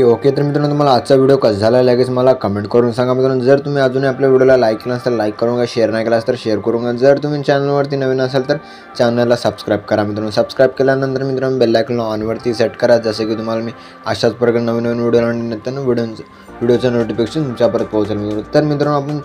Okay तर मित्रांनो तुम्हाला आजचा व्हिडिओ कसा झाला लगेच मला कमेंट करून सांगा मित्रांनो। जर तुम्ही अजूनही आपल्या व्हिडिओला लाईक केला नसेल तर लाईक करून घ्या, शेअर नाही केला तर शेअर करून घ्या। जर तुम्ही चॅनलवरती नवीन असाल तर चॅनलला सबस्क्राईब करा मित्रांनो। सबस्क्राईब केल्यानंतर मित्रांनो बेल आयकॉन ऑनवरती सेट करा, जसे की तुम्हाला मी अशाच प्रकारे नवीन व्हिडिओ आणल्यानंतर व्हिडिओचं नोटिफिकेशन तुमच्यापर्यंत पोहोचेल मित्रांनो। तर मित्रांनो आपण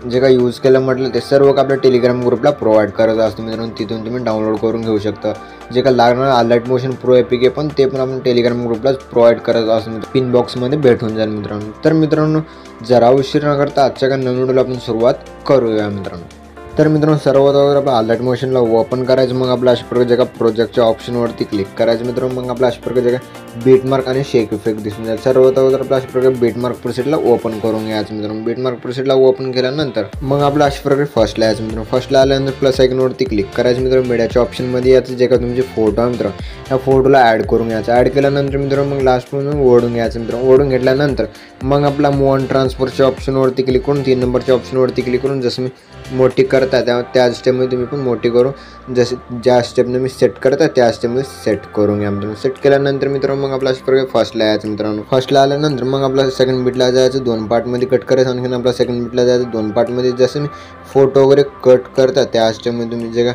जे काही यूज केलं म्हटलं ते सर्व आपल्या टेलिग्राम ग्रुपला प्रोव्हाइड करत असतो मित्रांनो। तिथून तुम्ही डाउनलोड करून घेऊ शकता। जे काही लागणार अलर्ट मोशन प्रो एपीके पण ते पण आपण टेलिग्राम ग्रुपलाच प्रोव्हाइड करत असतो, पिन बॉक्समध्ये भेटून जाईल मित्रांनो। तर मित्रांनो जरा उशीर न करता आजच्या काही नवीन व्हिडिओला आपण सुरुवात करूया मित्रांनो। तर मित्रांनो सर्वात अगोदर आपल्या अलर्ट मोशनला ओपन करायचं, मग आपल्या अशा प्रकारे जगा प्रोजेक्टच्या ऑप्शनवरती क्लिक करायचं मित्रांनो। मग आपल्या अशा प्रकारे जगा बीटमार्क आणि शेक इफेक्ट दिसून जाईल। सर्वात अगोदर आपल्या अशा प्रकारे बीटमार्क प्रोसेसला ओपन करून घ्यायचं मित्रांनो। बीटमार्क प्रोसेसला ओपन केल्यानंतर मग आपल्या अशा प्रकारे फर्स्टला यायचं मित्रांनो। फर्स्टला आल्यानंतर प्लस आयकॉनवरती क्लिक करायचं मित्रांनो। मीडियाच्या ऑप्शनमध्ये याचं जे का तुमचे फोटो आहे मित्रांनो त्या फोटोला ॲड करून घ्यायचं। ॲड केल्यानंतर मित्रांनो मग लास्टमध्ये ओढून घ्यायचं मित्रांनो। ओढून घेतल्यानंतर मग आपला मूव ऑन ट्रान्सफरच्या ऑप्शनवरती क्लिक करून 3 नंबरच्या ऑप्शनवरती क्लिक करून जसं मी मोठी करता त्या स्टेपमध्ये तुम्ही पण मोठी करून जसे ज्या स्टेपने मी सेट करता त्या स्टेपमध्ये सेट करून घ्या मित्रांनो। सेट केल्यानंतर मित्रांनो मग आपला अशा प्रकारे फर्स्टला यायचं मित्रांनो। फर्स्टला आल्यानंतर मग आपला सेकंड बीटला जायचं, 2 पार्टमध्ये कट करायचं। आणखीन आपला सेकंड बीटला जायचं 2 पार्टमध्ये। जसं मी फोटो वगैरे कट करता त्या स्टेपमध्ये तुम्ही जे का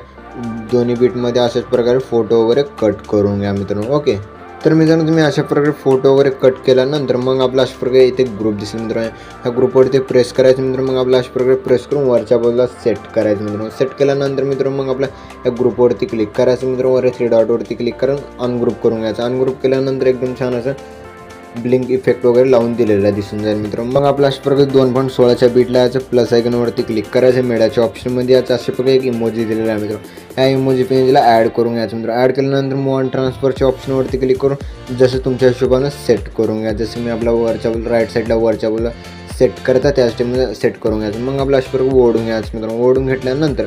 दोन्ही बीटमध्ये अशाच प्रकारे फोटो वगैरे कट करून घ्या मित्रांनो। ओके तर मित्रांनो तुम्ही अशा प्रकारे फोटो वगैरे कट केल्यानंतर मग आपला अशा प्रकारे इथे ग्रुप दिसेल मित्रांनो। ह्या ग्रुपवरती प्रेस करायचं मित्रांनो। मग आपला अशा प्रकारे प्रेस करून वरच्या बाजूला सेट करायचं मित्रांनो। सेट केल्यानंतर मित्रांनो मग आपल्या या ग्रुपवरती क्लिक करायचं मित्रांनो। वर 3 डॉटवरती क्लिक करून अनग्रुप करून घ्यायचं। अनग्रुप केल्यानंतर एकदम छान असं ब्लिंक इफेक्ट वगैरे लावून दिलेला दिसून जाईल मित्रांनो। मग आपल्या अशा प्रकारे 2.16च्या बीटला याचं प्लस आयकॉनवरती क्लिक करायचं। मीडियाच्या ऑप्शनमध्ये याचं अशा प्रकारे एक इमोजी दिलेला आहे मित्रांनो। ह्या इमोजी पेजला ॲड करून घ्यायचं मित्रांनो। ॲड केल्यानंतर मूव ऑन ट्रान्सफरच्या ऑप्शनवरती क्लिक करून जसं तुमच्या हिशोबानं सेट करून घ्या। जसं मी आपला वरच्या राईट साईडला वरच्या बाजूला सेट करता त्या स्टेपमध्ये सेट करून घ्यायचं। मग आपल्या अशा प्रकारे ओढून घ्यायचं मित्रांनो। ओढून घेतल्यानंतर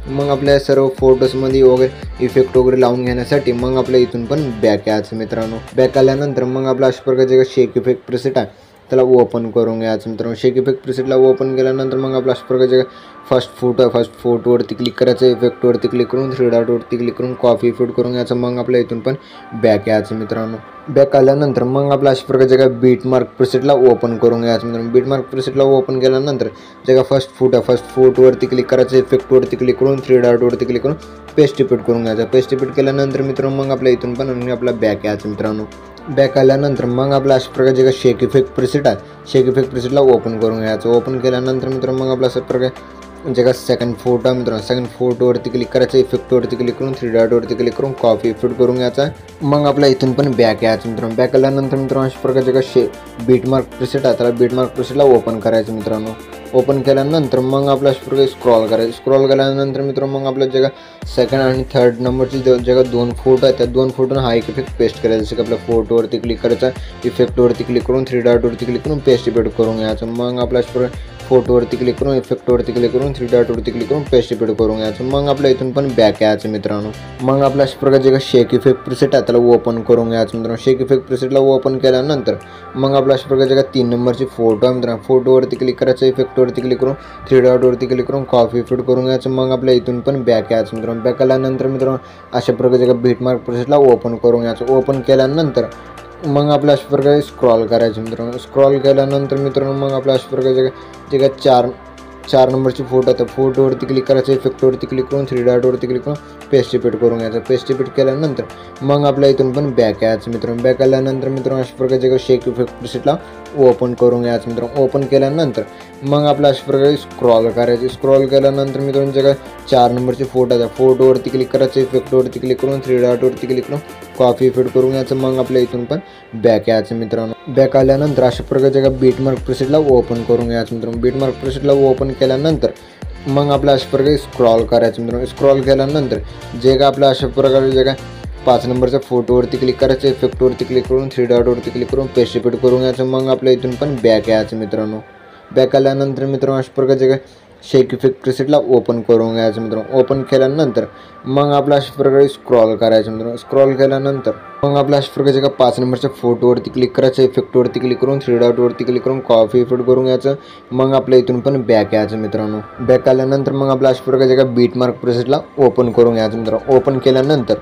मग आपल्या सर्व फोटोजमध्ये वगैरे इफेक्ट वगैरे लावून घेण्यासाठी मग आपल्या इथून पण बॅक यायचं मित्रांनो। बॅक आल्यानंतर मग आपल्या अशा प्रकारचे जे शेक इफेक्ट प्रिसेट आहे त्याला ओपन करून घ्यायचं मित्रांनो। शेक इफेक्ट प्रिसेटला ओपन केल्यानंतर मग आपल्या अशा प्रकारचे फर्स्ट फोटोवरती क्लिक करायचं। इफेक्टवरती क्लिक करून 3 डॉटवरती क्लिक करून कॉपी इफेक्ट करून घ्यायचं। मग आपल्या इथून पण बॅक यायचं मित्रांनो। बॅक आल्यानंतर मग आपल्या अशा प्रकारचे काय बीटमार्क प्रिसेटला ओपन करून घ्यायचं मित्रांनो। बीटमार्क प्रिसेटला ओपन केल्यानंतर जे का फर्स्ट फोटोवरती क्लिक करायचं। इफेक्टवरती क्लिक करून 3 डॉटवरती क्लिक करून पेस्ट इफेक्ट करून घ्यायचं। पेस्ट इफेक्ट केल्यानंतर मित्रांनो मग आपल्या इथून पण आपला बॅक यायचं मित्रांनो। बॅक आल्यानंतर मग आपल्या अशा प्रकारचे जे शेक इफेक्ट प्रिसेट आहे शेक इफेक्ट प्रिसेटला ओपन करून घ्यायचं। ओपन केल्यानंतर मित्रांनो मग आपल्या अशा प्रकारे जे का सेकंड फोटो आहे मित्रांनो सेकंड फोटोवरती क्लिक करायचं। इफेक्टवरती क्लिक करून 3 डॉटवरती क्लिक करून कॉपी इफेक्ट करून घ्यायचा। मग आपल्या इथून पण बॅक यायचं मित्रांनो। बॅक आल्यानंतर मित्रांनो अशा प्रकारचे का बीटमार्क प्रिसेट आहे त्याला बीटमार्क प्रिसेटला ओपन करायचं मित्रांनो। ओपन केल्यानंतर मग आपल्या अशा प्रकारे स्क्रॉल करायचं। स्क्रॉल केल्यानंतर मित्रांनो मग आपल्या जे का सेकंड आणि थर्ड नंबरची जे का 2 फोटो आहेत त्या 2 फोटोना हा एक इफेक्ट पेस्ट करायचा। जसं की आपल्या फोटोवरती क्लिक करायचा, इफेक्टवरती क्लिक करून 3 डॉटवरती क्लिक करून पेस्ट इफेक्ट करून घ्यायचं। मग आपल्या अशा प्रकारे फोटोवरती क्लिक करून इफेक्टवरती क्लिक करून 3 डॉटवरती क्लिक करून पेस्ट इफेक्ट करून घ्यायचं। मग आपल्या इथून पण बॅक यायचं मित्रांनो। मग आपल्या अशा प्रकारचे शेक इफेक्ट प्रिसेट आहे त्याला ओपन करून घ्यायचं मित्रांनो। शेक इफेक्ट प्रिसेटला ओपन केल्यानंतर मग आपल्या अशा प्रकारचे 3 नंबरची फोटो आहे मित्रांनो। फोटोवरती क्लिक करायचं, इफेक्टवरती क्लिक करून 3 डॉटवरती क्लिक करून कॉपी इफेक्ट करून घ्यायचं। मग आपल्या इथून पण बॅक यायचं मित्रांनो। बॅक आल्यानंतर मित्रांनो अशा प्रकारचे बीटमार्क प्रिसेटला ओपन करून घ्यायचं। ओपन केल्यानंतर मग आपल्या अशा प्रकारे स्क्रॉल करायचं मित्रांनो। स्क्रॉल केल्यानंतर मित्रांनो मग आपल्या अशा प्रकारचे जे काय 4 नंबरची फोटो आहे त्या फोटोवरती क्लिक करायचं। इफेक्टवरती क्लिक करून 3 डॉटवरती क्लिक करून पेस्ट इफेक्ट करून घ्यायचं। पेस्ट इफेक्ट केल्यानंतर मग आपल्या इथून पण बॅक यायचं मित्रांनो। बॅक आल्यानंतर मित्रांनो अशा प्रकारचे शेक इफेक्ट प्रिसेटला ओपन करून घ्यायचं मित्रांनो। ओपन केल्यानंतर मग आपल्या अशा प्रकारे स्क्रॉल करायचे। स्क्रॉल केल्यानंतर मित्रांनो जे काय 4 नंबरची फोटो आहे त्या फोटोवरती क्लिक करायचं। इफेक्टवरती क्लिक करून 3 डॉटवरती क्लिक करून कॉपी इफेक्ट करून घ्यायचं। मग आपल्या इथून पण बॅक यायचं मित्रांनो। बॅक आल्यानंतर अशा प्रकारचे बीटमार्क प्रिसेटला ओपन करून घ्यायचं मित्रांनो। बीटमार्क प्रिसेटला ओपन केल्यानंतर मग आपल्या अशा प्रकारे स्क्रॉल करायचं मित्रांनो। स्क्रॉल केल्यानंतर जे का आपल्या अशा प्रकारे जे काय 5 नंबरच्या फोटोवरती क्लिक करायचं। इफेक्टवरती क्लिक करून 3 डॉटवरती क्लिक करून पेस्ट इफेक्ट करून घ्यायचं। मग आपल्या इथून पण बॅक यायचं मित्रांनो। बॅक आल्यानंतर मित्रांनो अशा प्रकारचे काय शेक इफेक्ट प्रिसेटला ओपन करून घ्यायचं मित्रांनो। ओपन केल्यानंतर मग आपल्या अशा प्रकारे स्क्रॉल करायचं मित्रांनो। स्क्रॉल केल्यानंतर मग आपल्या अशा प्रकारचे 5 नंबरच्या फोटोवरती क्लिक करायचं। इफेक्टवरती क्लिक करून 3 डॉटवरती क्लिक करून कॉपी इफेक्ट करून घ्यायचं। मग आपल्या इथून पण बॅक यायचं मित्रांनो। बॅक आल्यानंतर मग आपल्या अशा प्रकारचे बीटमार्क प्रिसेटला ओपन करून घ्यायचं मित्रांनो। ओपन केल्यानंतर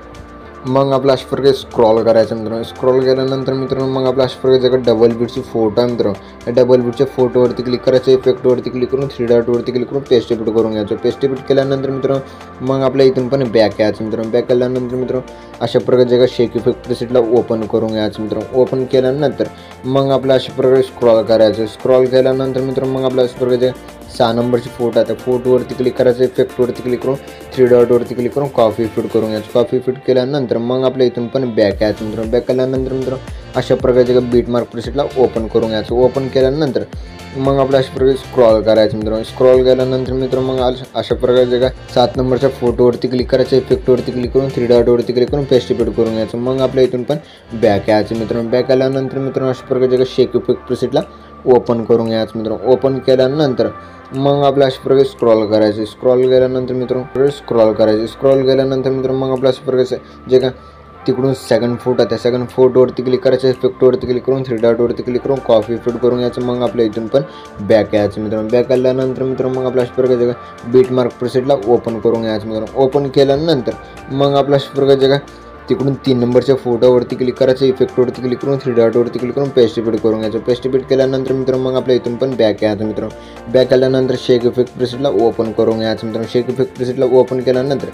मग आपलं अशा प्रकारे स्क्रॉल करायचं मित्रांनो. स्क्रॉल केल्यानंतर मित्रांनो मग आपलं अशा प्रकारे जगा डबल बीटची फोटो आहे मित्रांनो. या डबल बीटच्या फोटोवरती क्लिक करायचं, इफेक्टवरती क्लिक करून 3 डॉटवरती क्लिक करून पेस्ट इफेक्ट करून घ्यायचं. पेस्ट इफेक्ट केल्यानंतर मित्रांनो मग आपल्या इथून पण बॅक यायचं मित्रांनो. बॅक केल्यानंतर मित्रांनो अशा प्रकारे जगा शेक इफेक्ट प्रेसेटला ओपन करून घ्यायचं मित्रांनो. ओपन केल्यानंतर मग आपल्या अशा प्रकारे स्क्रॉल करायचं. स्क्रॉल केल्यानंतर मित्रांनो मग आपल्या अशा प्रकारे 6 नंबरची फोटो आहे त्या फोटोवरती क्लिक करायचं, इफेक्टवरती क्लिक करून 3 डॉटवरती क्लिक करून कॉपी फिट करून घ्यायचं. कॉपी फिट केल्यानंतर मग आपल्या इथून पण बॅक यायचं मित्रांनो. बॅक केल्यानंतर मित्रांनो अशा प्रकारचे बीट मार्क प्रेसेटला ओपन करून घ्यायचं. ओपन केल्यानंतर मग आपल्या अशा प्रकारे स्क्रॉल करायचं मित्रांनो. स्क्रॉल केल्यानंतर मित्रांनो मग अशा प्रकारचे 7 नंबरच्या फोटोवरती क्लिक करायचं, इफेक्टवरती क्लिक करून 3 डॉटवरती क्लिक करून पेस्ट इफेक्ट करून घ्यायचं. मग आपल्या इथून पण बॅक यायचं मित्रांनो. बॅक आल्यानंतर मित्रांनो अशा प्रकारचे शेक इफेक्ट प्रेसेटला ओपन करून घ्यायचं मित्रांनो. ओपन केल्यानंतर मग आपल्या अशा प्रकारे स्क्रॉल करायचे. स्क्रॉल केल्यानंतर मित्रांनो स्क्रॉल करायचे. स्क्रॉल केल्यानंतर मित्रांनो मग आपल्या अशा प्रकारचे जे का तिकडून सेकंड फोटो आहे त्या सेकंड फोटोवरती क्लिक करायचं, इफेक्टवरती क्लिक करून 3 डॉटवरती क्लिक करून कॉपी फिट करून घ्यायचं. मग आपल्या इथून पण बॅक यायचं मित्रांनो. बॅक आल्यानंतर मित्रांनो मग आपल्या अशा प्रकारचे बीट मार्क प्रेसेटला ओपन करून घ्यायचं मित्रांनो. ओपन केल्यानंतर मग आपल्या अशा प्रकारचे तिकडून 3 नंबरच्या फोटोवरती क्लिक करायचं, इफेक्टवरती क्लिक करून 3 डॉटवरती क्लिक करून पेस्ट इफेक्ट करून घ्यायचं. पेस्ट इफेक्ट केल्यानंतर मित्रांनो मग आपल्या इथून पण बॅक यायचं मित्रांनो. बॅक आल्यानंतर शेक इफेक्ट प्रेसेटला ओपन करून घ्यायचं मित्रांनो. शेक इफेक्ट प्रेसेटला ओपन केल्यानंतर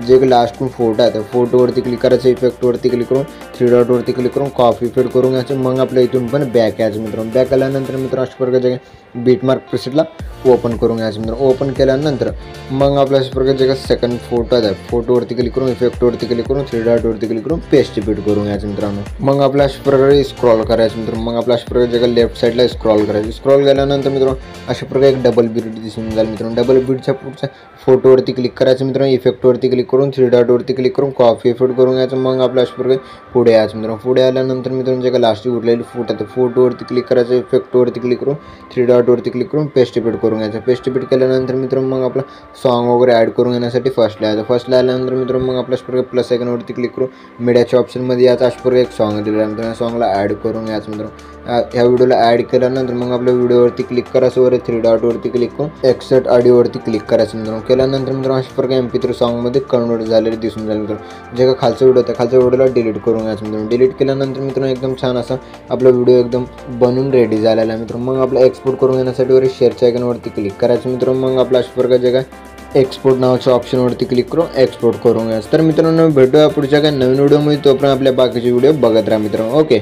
जे लास्ट फोटो आहे त्या फोटोवरती क्लिक करायचं, इफेक्टवरती क्लिक करून 3 डॉटवरती क्लिक करून कॉपी फिट करून घ्यायचं. मग आपल्या इथून पण बॅक यायचं मित्रांनो. बॅक आल्यानंतर मित्रांनो अशा प्रकारचे बीट मार्क प्रेसेटला ओपन करून घ्यायचं मित्रांनो. ओपन केल्यानंतर मग आपल्या अशा प्रकारचे सेकंड फोटो आहे फोटोवरती क्लिक करून, इफेक्टवरती क्लिक करून 3 डॉटवरती क्लिक करून पेस्ट इफेक्ट करून घ्यायचं मित्रांनो. मग आपल्या अशा प्रकारे स्क्रॉल करायचं मित्रांनो. मग आपल्या अशा प्रकारे लेफ्ट साईडला स्क्रॉल करायचं. स्क्रॉल केल्यानंतर मित्रांनो अशा प्रकारे एक डबल बीट दिसून जाईल मित्रांनो. डबल बीटच्या पुढच्या फोटोवरती क्लिक करायचं मित्रांनो, इफेक्टवरती क्लिक करून 3 डॉटवरती क्लिक करून कॉपी इफेक्ट करून घ्यायचं. मग आपल्या अशा प्रकारे पुढे यायचं मित्रांनो. पुढे आल्यानंतर मित्रांनो जे का लास्ट उरलेली फोटो आहे फोटोवरती क्लिक करायचं, इफेक्टवरती क्लिक करून 3 डॉटवरती क्लिक करून पेस्ट इफेक्ट करून घ्यायचं. पेस्ट इफेक्ट केल्यानंतर मित्रांनो मग आपला सॉन्ग वगैरे ॲड करून घेण्यासाठी फर्स्टला यायचं. फर्स्टला आल्यानंतर मित्रांनो मग आपल्या प्रकारे प्लस आयकॉनवरती क्लिक करून मीडियाच्या ऑप्शनमध्ये यायचं. अशा प्रकारे एक सॉन्ग दिलेला आहे मित्रांनो. सॉन्गला ॲड करून घ्यायचं मित्रांनो. ह्या व्हिडिओला ॲड केल्यानंतर मग आपल्या व्हिडिओवरती क्लिक करायचं, वर 3 डॉटवरती क्लिक करून एक्सेट ऑडिओवरती क्लिक करायचं मित्रांनो. केल्यानंतर मित्रांनो अशा प्रकारे MP3 सॉन्गमध्ये कन्वर्ट झालेले दिसून जाईल मित्रांनो. जे का खालचा व्हिडिओ त्या खालच्या व्हिडिओला डिलीट करून घ्यायचं मित्रांनो. डिलीट केल्यानंतर मित्रांनो एकदम छान असा आपला व्हिडिओ एकदम बनून रेडी झालेला आहे मित्रांनो. मग आपला एक्सपोर्ट करून घेण्यासाठी वर शेअरच्या आयकॉनवरती क्लिक करायचं मित्रांनो. मग आपला अशा प्रकारे जे काय एक्सपोर्ट नावाच्या ऑप्शनवरती क्लिक करून एक्सपोर्ट करून घ्यायचं. तर मित्रांनो भेटूया पुढच्या काही नवीन व्हिडिओमध्ये. तोपर्यंत आपल्या बाकीचे व्हिडिओ बघत राहा मित्रांनो. ओके.